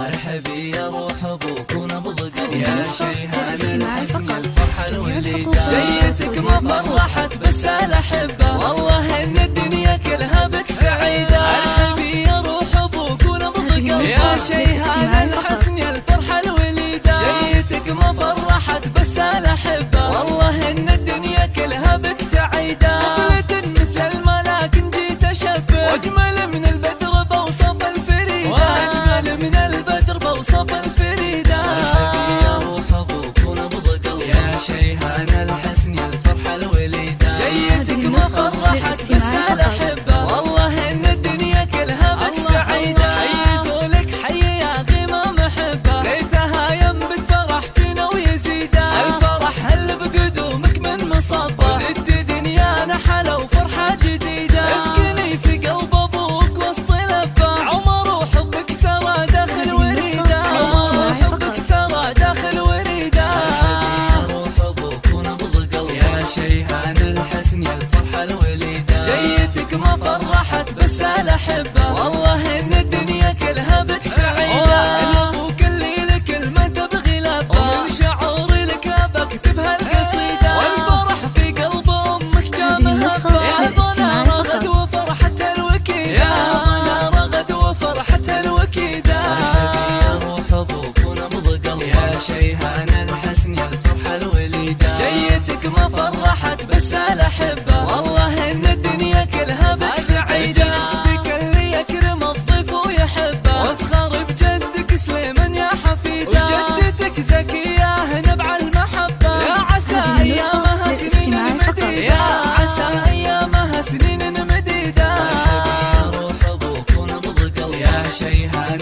ارحبي يا روح ابوك ونبض قلبي يا شيهان الحسن الفرحة الوليدة. جيتك ما فرحت بس الاحبة والله ان الدنيا كلها بك سعيدة. ارحبي يا روح ابوك ونبض قلبي يا شيهان الحسن الفرحة الوليدة. جيتك ما فرحت بس الاحبة والله ان الدنيا كلها بك سعيدة. طفلة مثل الملاك جيت اشبه واجمل من البدر بوصف الفريدة. واجمل من البدر بوصف الفريدة. ارحبي يا روح ابوك ونبض قلبي يا شيهان الحسن الفرحة الوليدة. جيتك ما فرحت بس الاحبة والله ان الدنيا كلها بك سعيدة. ايزوا لك حي يا غيمة محبة ليثها ينبت فرح فينا ويزيده. الفرح اللي بقدومك من مصبة وزدت دنيانا حلا وفرحة جديدة. اسكني في قلب ابوك وسط لبة عمر وحبك سرى داخل وريدة. عمر وحبك سرى داخل وريدة. ارحبي يا روح ابوك ونبض قلبي يا شيهان الحسن الفرحة الوليدة. جيتك ما فرحت بس الاحبة والله ان الدنيا كلها بك سعيدة. ابوك اللي لك ما تبغي لبة ومن شعوري لك بكتبها القصيدة. والفرح في قلب امك جامها يا ظنا رغد وفرحة الوكيدة. يا ظنا رغد وفرحة الوكيدة. ارحبي يا روح ابوك ونبض قلبي يا شيهان الحسن الفرحة الوليدة. جيتك ما فرحت بس الاحبة والله ان الدنيا كلها بك سعيدة. جدك اللي يكرم الضيف ويحبه وافخر بجدك سليمان يا حفيده. وجدتك زكية نبع المحبة يا عسى ايامها سنين مديدة. يا عسى ايامها سنين مديدة. ارحبي يا روح ابوك ونبض قلبي يا شيهان